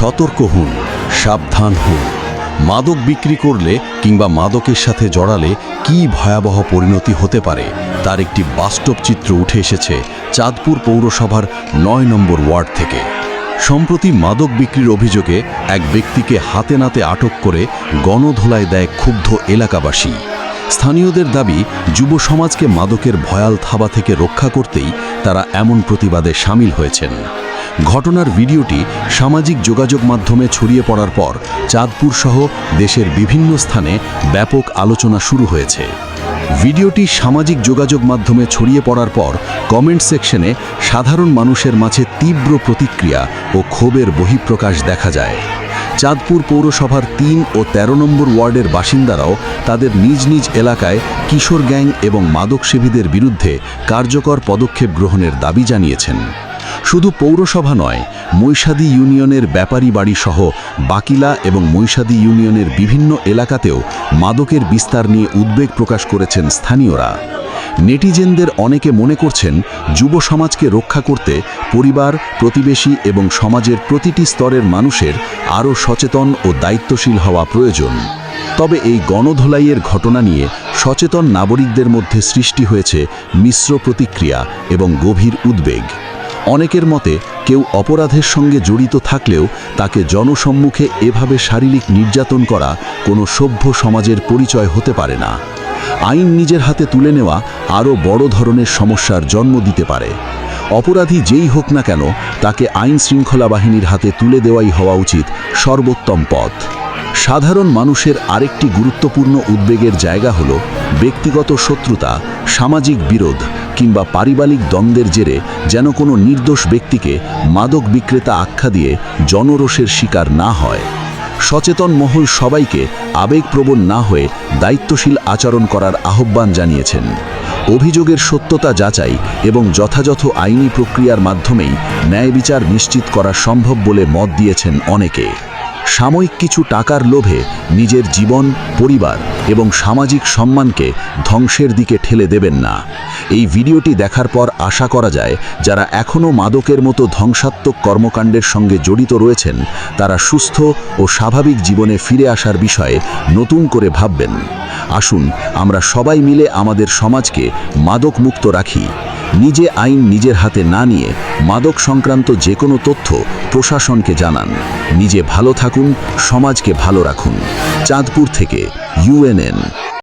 সতর্ক হন, সাবধান হন। মাদক বিক্রি করলে কিংবা মাদকের সাথে জড়ালে কী ভয়াবহ পরিণতি হতে পারে তার একটি বাস্তব চিত্র উঠে এসেছে চাঁদপুর পৌরসভার ৯ নম্বর ওয়ার্ড থেকে। সম্প্রতি মাদক বিক্রির অভিযোগে এক ব্যক্তিকে হাতে নাতে আটক করে গণধোলায় দেয় ক্ষুব্ধ এলাকাবাসী। স্থানীয়দের দাবি, যুব সমাজকে মাদকের ভয়াল থাবা থেকে রক্ষা করতেই তারা এমন প্রতিবাদে সামিল হয়েছেন। ঘটনার ভিডিওটি সামাজিক যোগাযোগ মাধ্যমে ছড়িয়ে পড়ার পর চাঁদপুর সহ দেশের বিভিন্ন স্থানে ব্যাপক আলোচনা শুরু হয়েছে। ভিডিওটি সামাজিক যোগাযোগ মাধ্যমে ছড়িয়ে পড়ার পর কমেন্ট সেকশনে সাধারণ মানুষের মাঝে তীব্র প্রতিক্রিয়া ও ক্ষোভের বহিঃপ্রকাশ দেখা যায়। চাঁদপুর পৌরসভার ৩ ও ১৩ নম্বর ওয়ার্ডের বাসিন্দারাও তাদের নিজ নিজ এলাকায় কিশোর গ্যাং এবং মাদকসেবীদের বিরুদ্ধে কার্যকর পদক্ষেপ গ্রহণের দাবি জানিয়েছেন। শুধু পৌরসভা নয়, মৈশাদী ইউনিয়নের ব্যাপারী বাড়ি সহ বাকিলা এবং মৈশাদী ইউনিয়নের বিভিন্ন এলাকাতেও মাদকের বিস্তার নিয়ে উদ্বেগ প্রকাশ করেছেন স্থানীয়রা। নেটিজেনদের অনেকে মনে করছেন, যুব সমাজকে রক্ষা করতে পরিবার, প্রতিবেশী এবং সমাজের প্রতিটি স্তরের মানুষের আরও সচেতন ও দায়িত্বশীল হওয়া প্রয়োজন। তবে এই গণধোলাইয়ের ঘটনা নিয়ে সচেতন নাগরিকদের মধ্যে সৃষ্টি হয়েছে মিশ্র প্রতিক্রিয়া এবং গভীর উদ্বেগ। অনেকের মতে, কেউ অপরাধের সঙ্গে জড়িত থাকলেও তাকে জনসম্মুখে এভাবে শারীরিক নির্যাতন করা কোনো সভ্য সমাজের পরিচয় হতে পারে না। আইন নিজের হাতে তুলে নেওয়া আরও বড় ধরনের সমস্যার জন্ম দিতে পারে। অপরাধী যেই হোক না কেন, তাকে আইন শৃঙ্খলা বাহিনীর হাতে তুলে দেওয়াই হওয়া উচিত সর্বোত্তম পথ। সাধারণ মানুষের আরেকটি গুরুত্বপূর্ণ উদ্বেগের জায়গা হল ব্যক্তিগত শত্রুতা, সামাজিক বিরোধ কিংবা পারিবারিক দ্বন্দ্বের জেরে যেন কোনো নির্দোষ ব্যক্তিকে মাদক বিক্রেতা আখ্যা দিয়ে জনরোষের শিকার না হয়। সচেতন মহল সবাইকে আবেগপ্রবণ না হয়ে দায়িত্বশীল আচরণ করার আহ্বান জানিয়েছেন। অভিযোগের সত্যতা যাচাই এবং যথাযথ আইনি প্রক্রিয়ার মাধ্যমেই ন্যায় বিচার নিশ্চিত করা সম্ভব বলে মত দিয়েছেন অনেকে। সাময়িক কিছু টাকার লোভে নিজের জীবন, পরিবার এবং সামাজিক সম্মানকে ধ্বংসের দিকে ঠেলে দেবেন না। এই ভিডিওটি দেখার পর আশা করা যায়, যারা এখনও মাদকের মতো ধ্বংসাত্মক কর্মকাণ্ডের সঙ্গে জড়িত রয়েছেন, তারা সুস্থ ও স্বাভাবিক জীবনে ফিরে আসার বিষয়ে নতুন করে ভাববেন। আসুন আমরা সবাই মিলে আমাদের সমাজকে মাদক মুক্ত রাখি। নিজে আইন নিজের হাতে না নিয়ে মাদক সংক্রান্ত যে কোনো তথ্য প্রশাসনকে জানান। নিজে ভালো থাকুন, সমাজকে ভালো রাখুন। চাঁদপুর থেকে UNN।